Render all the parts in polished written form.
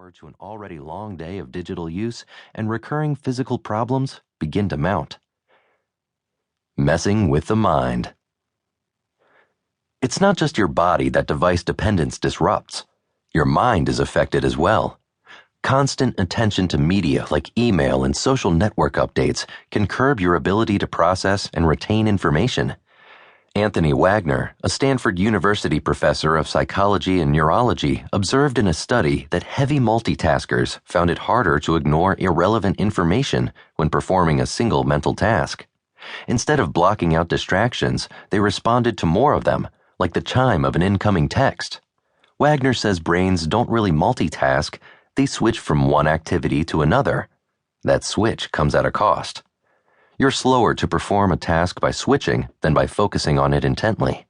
hour to an already long day of digital use, and recurring physical problems begin to mount. Messing with the mind. It's not just your body that device dependence disrupts. Your mind is affected as well. Constant attention to media like email and social network updates can curb your ability to process and retain information. Anthony Wagner, a Stanford University professor of psychology and neurology, observed in a study that heavy multitaskers found it harder to ignore irrelevant information when performing a single mental task. Instead of blocking out distractions, they responded to more of them, like the chime of an incoming text. Wagner says brains don't really multitask, they switch from one activity to another. That switch comes at a cost. You're slower to perform a task by switching than by focusing on it intently.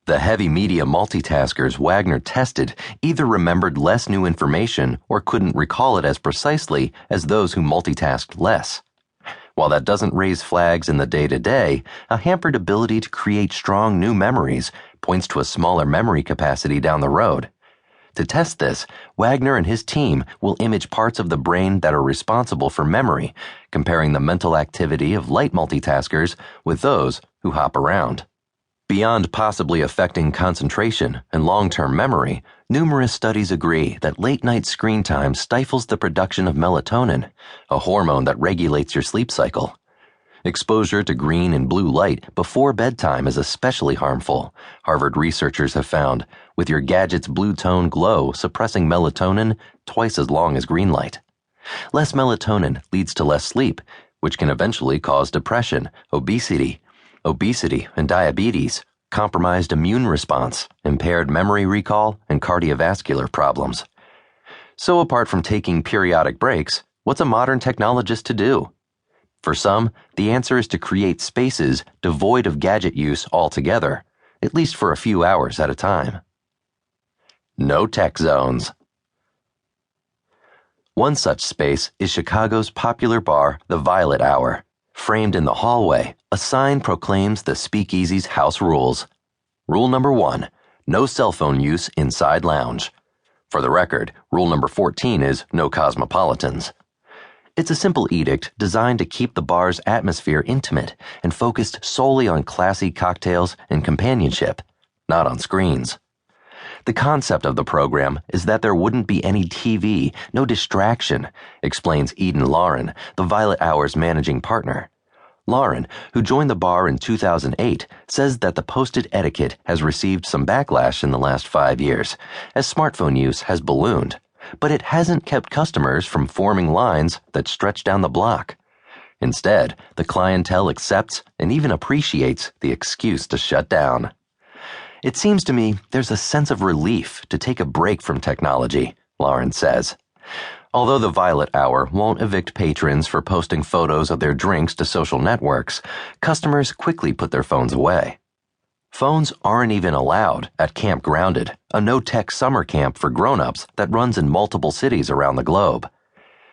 The heavy media multitaskers Wagner tested either remembered less new information or couldn't recall it as precisely as those who multitasked less. While that doesn't raise flags in the day-to-day, a hampered ability to create strong new memories points to a smaller memory capacity down the road. To test this, Wagner and his team will image parts of the brain that are responsible for memory, comparing the mental activity of light multitaskers with those who hop around. Beyond possibly affecting concentration and long-term memory, numerous studies agree that late-night screen time stifles the production of melatonin, a hormone that regulates your sleep cycle. Exposure to green and blue light before bedtime is especially harmful, Harvard researchers have found, with your gadget's blue tone glow suppressing melatonin twice as long as green light. Less melatonin leads to less sleep, which can eventually cause depression, obesity and diabetes, compromised immune response, impaired memory recall, and cardiovascular problems. So apart from taking periodic breaks, what's a modern technologist to do? For some, the answer is to create spaces devoid of gadget use altogether, at least for a few hours at a time. No tech zones. One such space is Chicago's popular bar, the Violet Hour. Framed in the hallway, a sign proclaims the speakeasy's house rules. Rule number 1, no cell phone use inside lounge. For the record, rule number 14 is no cosmopolitans. It's a simple edict designed to keep the bar's atmosphere intimate and focused solely on classy cocktails and companionship, not on screens. The concept of the program is that there wouldn't be any TV, no distraction, explains Eden Lauren, the Violet Hour's managing partner. Lauren, who joined the bar in 2008, says that the posted etiquette has received some backlash in the last 5 years, as smartphone use has ballooned. But it hasn't kept customers from forming lines that stretch down the block. Instead, the clientele accepts and even appreciates the excuse to shut down. It seems to me there's a sense of relief to take a break from technology, Lauren says. Although the Violet Hour won't evict patrons for posting photos of their drinks to social networks, customers quickly put their phones away. Phones aren't even allowed at Camp Grounded, a no-tech summer camp for grown-ups that runs in multiple cities around the globe.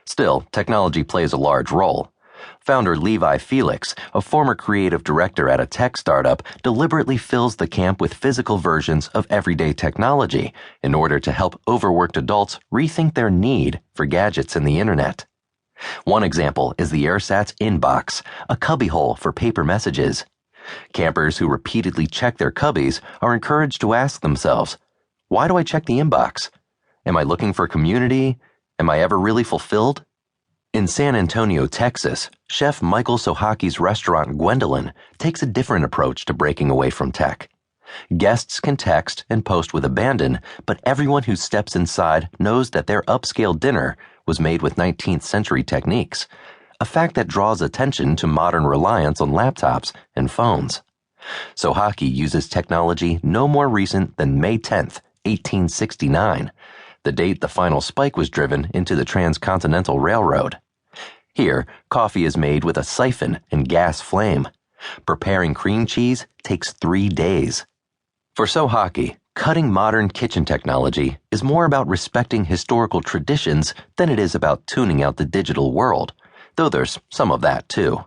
Still, technology plays a large role. Founder Levi Felix, a former creative director at a tech startup, deliberately fills the camp with physical versions of everyday technology in order to help overworked adults rethink their need for gadgets and the internet. One example is the AirSats Inbox, a cubbyhole for paper messages. Campers who repeatedly check their cubbies are encouraged to ask themselves, why do I check the inbox? Am I looking for community? Am I ever really fulfilled? In San Antonio, Texas, chef Michael Sohaki's restaurant Gwendolyn takes a different approach to breaking away from tech. Guests can text and post with abandon, but everyone who steps inside knows that their upscale dinner was made with 19th century techniques, a fact that draws attention to modern reliance on laptops and phones. Sohaki uses technology no more recent than May 10th, 1869, the date the final spike was driven into the Transcontinental Railroad. Here, coffee is made with a siphon and gas flame. Preparing cream cheese takes 3 days. For Sohaki, cutting modern kitchen technology is more about respecting historical traditions than it is about tuning out the digital world, though there's some of that too.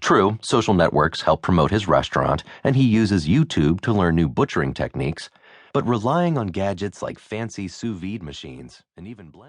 True, social networks help promote his restaurant, and he uses YouTube to learn new butchering techniques, but relying on gadgets like fancy sous vide machines and even blenders